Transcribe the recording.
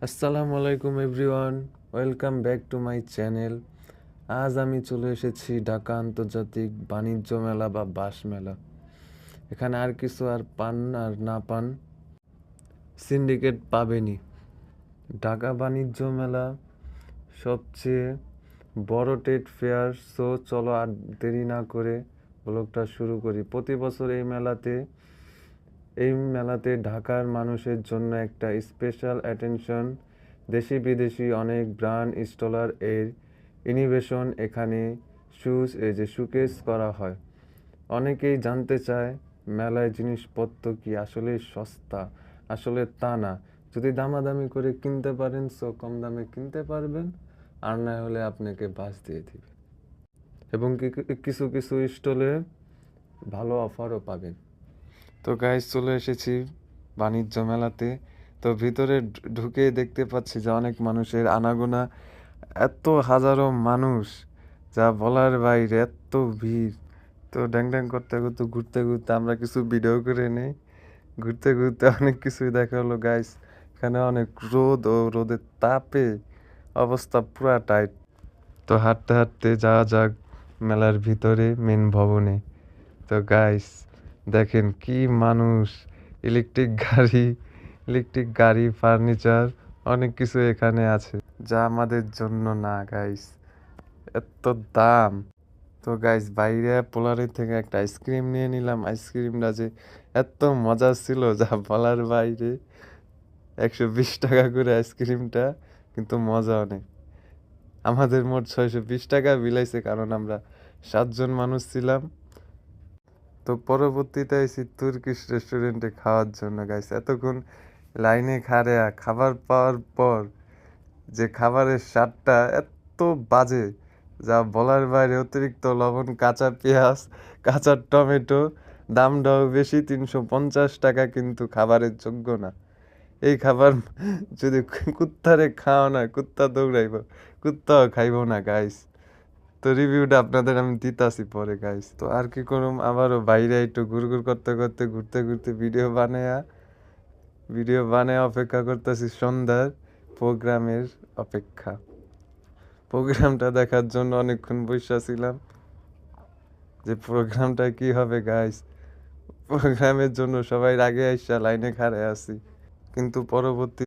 আসসালামু আলাইকুম everyone, welcome back to my channel. আজ আমি চলে এসেছি ঢাকা আন্তর্জাতিক বাণিজ্য মেলা বা বাস মেলা। এখানে আর কিছু আর পান আর না পান সিন্ডিকেট পাবেনি। ঢাকা বাণিজ্য মেলা সবচেয়ে বড় ট্রেড ফেয়ার। সো চলো আর দেরি না করে ব্লগটা শুরু করি। প্রতি বছর এই মেলাতে ঢাকার মানুষের জন্য একটা স্পেশাল অ্যাটেনশন। দেশি বিদেশি অনেক ব্র্যান্ড স্টলার এর ইনোভেশন এখানে শোকেস করা হয়। অনেকেই জানতে চায় মেলায় জিনিসপত্র কি আসলে সস্তা। আসলে তা না, যদি দামাদামি করে কিনতে পারেন সো কম দামে কিনতে পারবেন, আর না হলে আপনাকে বাস দিয়ে দিবে। এবং কিছু কিছু স্টলে ভালো অফারও পাবেন। তো গাইস, চলে এসেছি বাণিজ্য মেলাতে। তো ভিতরে ঢুকে দেখতে পাচ্ছি যে অনেক মানুষের আনাগোনা, এত হাজারো মানুষ যা বলার বাইরে, এত ভিড়। তো ড্যাং ড্যাং করতে করতে ঘুরতে ঘুরতে আমরা কিছু ভিডিও করে নেই। ঘুরতে ঘুরতে অনেক কিছুই দেখা হলো গাইস। এখানে অনেক রোদ ও রোদের তাপে অবস্থা পুরা টাইট। তো হাঁটতে হাঁটতে যাওয়া যাক মেলার ভিতরে মেন ভবনে। তো গাইস দেখেন কি মানুষ, ইলেকট্রিক গাড়ি ফার্নিচার অনেক কিছু এখানে আছে যা আমাদের জন্য না গাইস, এত দাম। তো গাইস বাইরে পোলারের থেকে একটা আইসক্রিম নিয়ে নিলাম। আইসক্রিমটা যে এত মজা ছিল যা বলার বাইরে। 120 টাকা করে আইসক্রিমটা, কিন্তু মজা অনেক। আমাদের মোট 620 টাকা বিলাইছে, কারণ আমরা 7 জন মানুষ ছিলাম। তো পরবর্তীতে এসে তুর্কিশ রেস্টুরেন্টে খাওয়ার জন্য গাইস। এতক্ষণ লাইনে খাড়া খাবার পাওয়ার পর যে খাবারের স্বাদটা এত বাজে যা বলার বাইরে। অতিরিক্ত লবণ, কাঁচা পেঁয়াজ, কাঁচা টমেটো, দামটাও বেশি, 350 টাকা, কিন্তু খাবারের যোগ্য না। এই খাবার যদি কুত্তারে খাওয়া না, কুত্তা দৌড়াইব, কুত্তাও খাইব না গাইস। তো রিভিউটা আপনাদের আমি দিতাছি পরে গাইস। তো আর কি করুম, আবারও বাইরে একটু ঘুরঘুর করতে করতে ঘুরতে ঘুরতে ভিডিও বানায়া অপেক্ষা করতেছি সন্ধ্যার প্রোগ্রামের অপেক্ষা। প্রোগ্রামটা দেখার জন্য অনেকক্ষণ বসে ছিলাম যে প্রোগ্রামটা কি হবে গাইস। প্রোগ্রামের জন্য সবাই আগে আইসা লাইনে খাড়ায় আছি, কিন্তু পরবর্তী